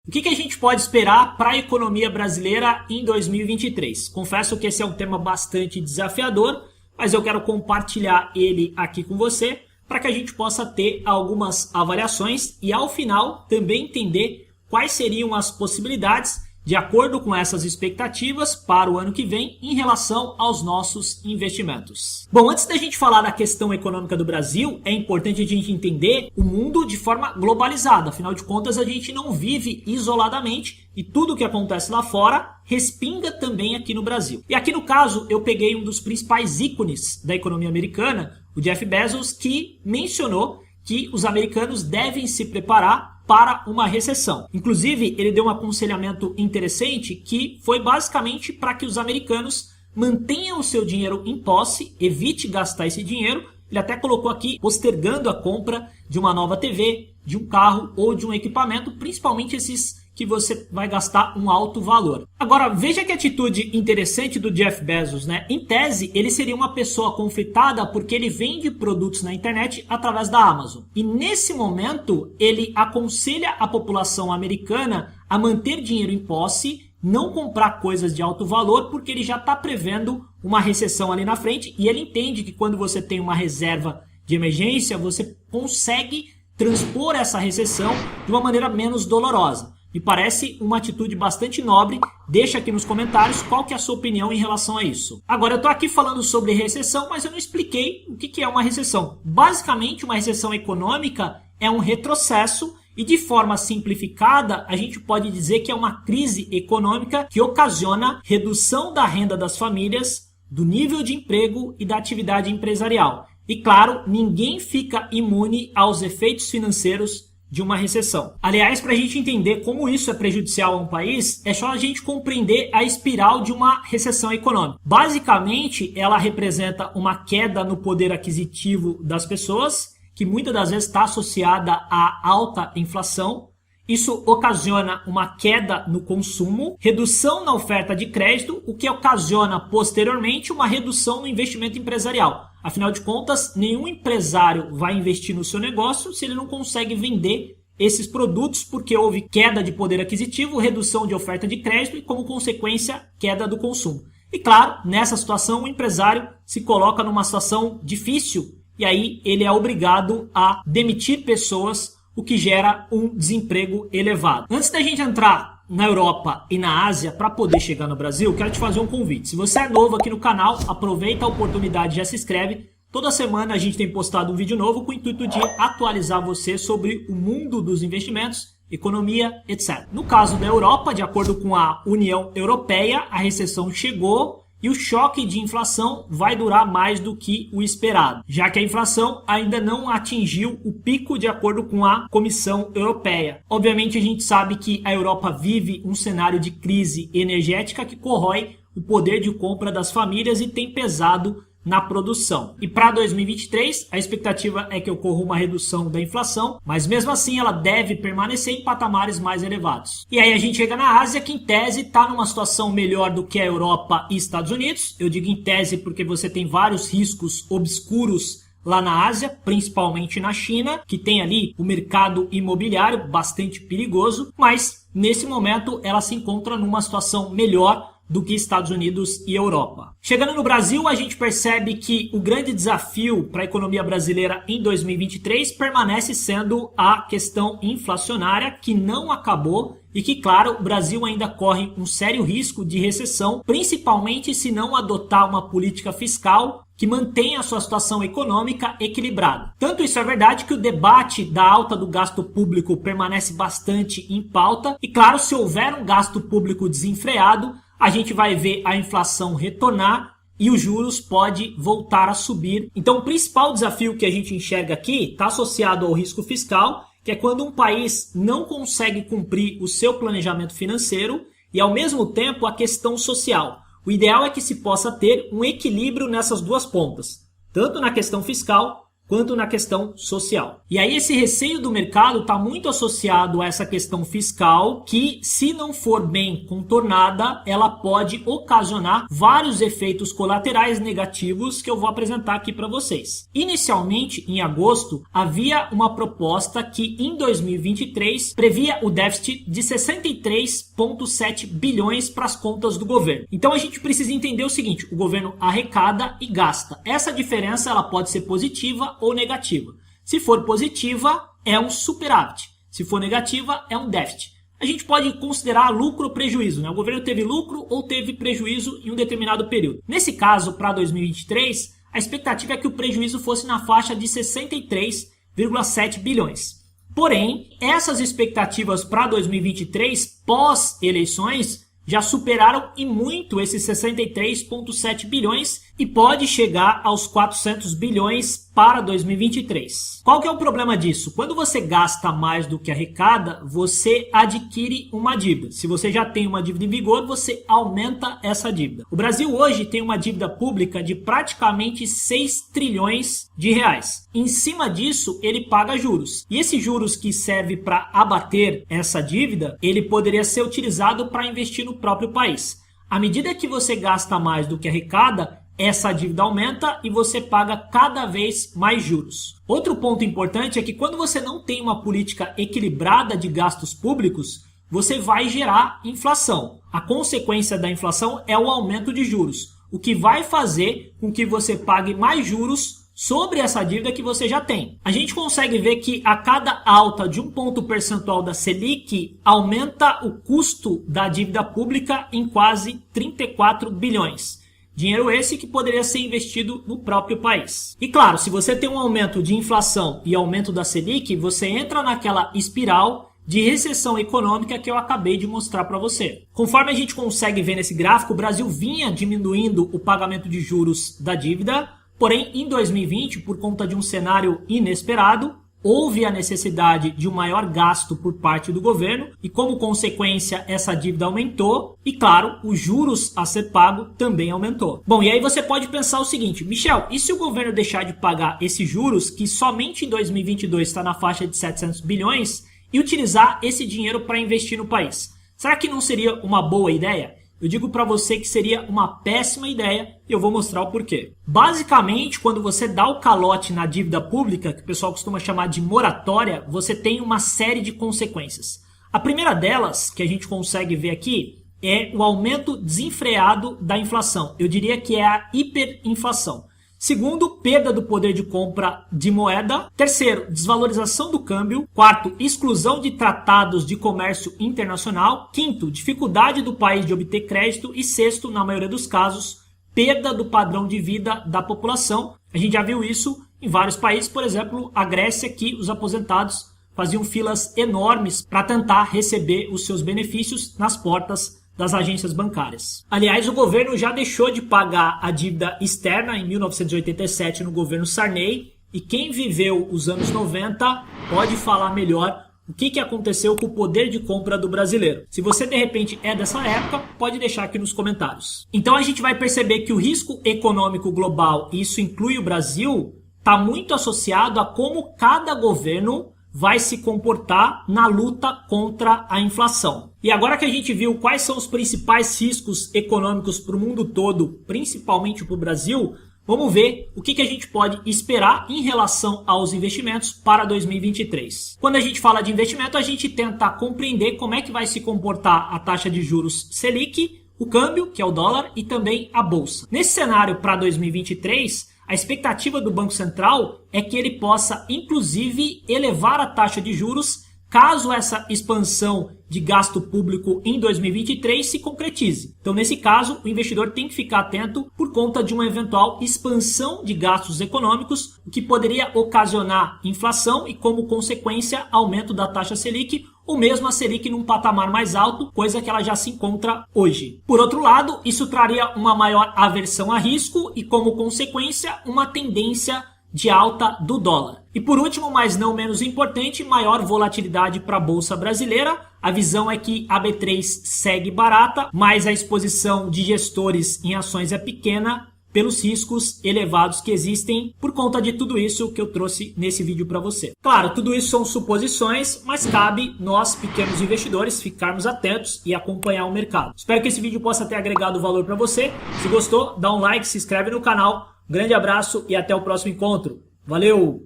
O que a gente pode esperar para a economia brasileira em 2023? Confesso que esse é um tema bastante desafiador, mas eu quero compartilhar ele aqui com você para que a gente possa ter algumas avaliações e, ao final, também entender quais seriam as possibilidades de acordo com essas expectativas para o ano que vem em relação aos nossos investimentos. Bom, antes da gente falar da questão econômica do Brasil, é importante a gente entender o mundo de forma globalizada. Afinal de contas, a gente não vive isoladamente e tudo o que acontece lá fora respinga também aqui no Brasil. E aqui no caso, eu peguei um dos principais ícones da economia americana, o Jeff Bezos, que mencionou que os americanos devem se preparar para uma recessão. Inclusive, ele deu um aconselhamento interessante que foi basicamente para que os americanos mantenham o seu dinheiro em posse, evite gastar esse dinheiro. Ele até colocou aqui postergando a compra de uma nova TV, de um carro ou de um equipamento, principalmente esses que você vai gastar um alto valor. Agora, veja que atitude interessante do Jeff Bezos, né? Em tese, ele seria uma pessoa conflitada porque ele vende produtos na internet através da Amazon. E nesse momento, ele aconselha a população americana a manter dinheiro em posse, não comprar coisas de alto valor, porque ele já está prevendo uma recessão ali na frente e ele entende que quando você tem uma reserva de emergência, você consegue transpor essa recessão de uma maneira menos dolorosa. Me parece uma atitude bastante nobre. Deixa aqui nos comentários qual que é a sua opinião em relação a isso. Agora, eu estou aqui falando sobre recessão, mas eu não expliquei o que é uma recessão. Basicamente, uma recessão econômica é um retrocesso e, de forma simplificada, a gente pode dizer que é uma crise econômica que ocasiona redução da renda das famílias, do nível de emprego e da atividade empresarial. E, claro, ninguém fica imune aos efeitos financeiros de uma recessão. Aliás, para a gente entender como isso é prejudicial a um país, é só a gente compreender a espiral de uma recessão econômica. Basicamente, ela representa uma queda no poder aquisitivo das pessoas, que muitas das vezes está associada à alta inflação. Isso ocasiona uma queda no consumo, redução na oferta de crédito, o que ocasiona posteriormente uma redução no investimento empresarial. Afinal de contas, nenhum empresário vai investir no seu negócio se ele não consegue vender esses produtos, porque houve queda de poder aquisitivo, redução de oferta de crédito e, como consequência, queda do consumo. E claro, nessa situação, o empresário se coloca numa situação difícil e aí ele é obrigado a demitir pessoas, o que gera um desemprego elevado. Antes da gente entrar na Europa e na Ásia para poder chegar no Brasil, quero te fazer um convite. Se você é novo aqui no canal, aproveita a oportunidade e já se inscreve. Toda semana a gente tem postado um vídeo novo com o intuito de atualizar você sobre o mundo dos investimentos, economia, etc. No caso da Europa, de acordo com a União Europeia, a recessão chegou e o choque de inflação vai durar mais do que o esperado, já que a inflação ainda não atingiu o pico de acordo com a Comissão Europeia. Obviamente a gente sabe que a Europa vive um cenário de crise energética que corrói o poder de compra das famílias e tem pesado na produção. E para 2023, a expectativa é que ocorra uma redução da inflação, mas mesmo assim ela deve permanecer em patamares mais elevados. E aí a gente chega na Ásia, que em tese está numa situação melhor do que a Europa e Estados Unidos. Eu digo em tese porque você tem vários riscos obscuros lá na Ásia, principalmente na China, que tem ali o mercado imobiliário bastante perigoso, mas nesse momento ela se encontra numa situação melhor do que Estados Unidos e Europa. Chegando no Brasil, a gente percebe que o grande desafio para a economia brasileira em 2023 permanece sendo a questão inflacionária, que não acabou e que, claro, o Brasil ainda corre um sério risco de recessão, principalmente se não adotar uma política fiscal que mantenha a sua situação econômica equilibrada. Tanto isso é verdade que o debate da alta do gasto público permanece bastante em pauta e, claro, se houver um gasto público desenfreado, a gente vai ver a inflação retornar e os juros pode voltar a subir. Então, o principal desafio que a gente enxerga aqui está associado ao risco fiscal, que é quando um país não consegue cumprir o seu planejamento financeiro e, ao mesmo tempo, a questão social. O ideal é que se possa ter um equilíbrio nessas duas pontas, tanto na questão fiscal quanto na questão social. E aí esse receio do mercado está muito associado a essa questão fiscal que, se não for bem contornada, ela pode ocasionar vários efeitos colaterais negativos que eu vou apresentar aqui para vocês. Inicialmente, em agosto, havia uma proposta que em 2023 previa o déficit de 63,7 bilhões para as contas do governo. Então a gente precisa entender o seguinte: o governo arrecada e gasta. Essa diferença ela pode ser positiva ou negativa. Se for positiva, é um superávit. Se for negativa, é um déficit. A gente pode considerar lucro ou prejuízo, né? O governo teve lucro ou teve prejuízo em um determinado período. Nesse caso, para 2023, a expectativa é que o prejuízo fosse na faixa de 63,7 bilhões. Porém, essas expectativas para 2023, pós-eleições, já superaram e muito esses 63,7 bilhões e pode chegar aos 400 bilhões para 2023. Qual que é o problema disso? Quando você gasta mais do que arrecada, você adquire uma dívida. Se você já tem uma dívida em vigor, você aumenta essa dívida. O Brasil hoje tem uma dívida pública de praticamente 6 trilhões de reais. Em cima disso, ele paga juros. E esse juros que serve para abater essa dívida, ele poderia ser utilizado para investir no próprio país. À medida que você gasta mais do que arrecada, essa dívida aumenta e você paga cada vez mais juros. Outro ponto importante é que quando você não tem uma política equilibrada de gastos públicos, você vai gerar inflação. A consequência da inflação é o aumento de juros, o que vai fazer com que você pague mais juros sobre essa dívida que você já tem. A gente consegue ver que a cada alta de 1 ponto percentual da Selic aumenta o custo da dívida pública em quase 34 bilhões. Dinheiro esse que poderia ser investido no próprio país. E claro, se você tem um aumento de inflação e aumento da Selic, você entra naquela espiral de recessão econômica que eu acabei de mostrar para você. Conforme a gente consegue ver nesse gráfico, o Brasil vinha diminuindo o pagamento de juros da dívida, porém em 2020, por conta de um cenário inesperado, houve a necessidade de um maior gasto por parte do governo e, como consequência, essa dívida aumentou e, claro, os juros a ser pago também aumentou. Bom, e aí você pode pensar o seguinte: Michel, e se o governo deixar de pagar esses juros, que somente em 2022 está na faixa de 700 bilhões, e utilizar esse dinheiro para investir no país? Será que não seria uma boa ideia? Eu digo para você que seria uma péssima ideia e eu vou mostrar o porquê. Basicamente, quando você dá o calote na dívida pública, que o pessoal costuma chamar de moratória, você tem uma série de consequências. A primeira delas, que a gente consegue ver aqui, é o aumento desenfreado da inflação. Eu diria que é a hiperinflação. Segundo, perda do poder de compra de moeda. Terceiro, desvalorização do câmbio. Quarto, exclusão de tratados de comércio internacional. Quinto, dificuldade do país de obter crédito. E sexto, na maioria dos casos, perda do padrão de vida da população. A gente já viu isso em vários países, por exemplo, a Grécia, que os aposentados faziam filas enormes para tentar receber os seus benefícios nas portas das agências bancárias. Aliás, o governo já deixou de pagar a dívida externa em 1987 no governo Sarney, e quem viveu os anos 90 pode falar melhor o que aconteceu com o poder de compra do brasileiro. Se você de repente é dessa época, pode deixar aqui nos comentários. Então a gente vai perceber que o risco econômico global, e isso inclui o Brasil, está muito associado a como cada governo vai se comportar na luta contra a inflação. E agora que a gente viu quais são os principais riscos econômicos para o mundo todo, principalmente para o Brasil, vamos ver o que a gente pode esperar em relação aos investimentos para 2023. Quando a gente fala de investimento, a gente tenta compreender como é que vai se comportar a taxa de juros Selic, o câmbio, que é o dólar, e também a bolsa. Nesse cenário para 2023, a expectativa do Banco Central é que ele possa, inclusive, elevar a taxa de juros caso essa expansão de gasto público em 2023 se concretize. Então, nesse caso, o investidor tem que ficar atento por conta de uma eventual expansão de gastos econômicos, o que poderia ocasionar inflação e, como consequência, aumento da taxa Selic, ou mesmo a Selic num patamar mais alto, coisa que ela já se encontra hoje. Por outro lado, isso traria uma maior aversão a risco e, como consequência, uma tendência de alta do dólar. E por último, mas não menos importante, maior volatilidade para a Bolsa Brasileira. A visão é que a B3 segue barata, mas a exposição de gestores em ações é pequena pelos riscos elevados que existem por conta de tudo isso que eu trouxe nesse vídeo para você. Claro, tudo isso são suposições, mas cabe nós, pequenos investidores, ficarmos atentos e acompanhar o mercado. Espero que esse vídeo possa ter agregado valor para você. Se gostou, dá um like, se inscreve no canal. Um grande abraço e até o próximo encontro. Valeu!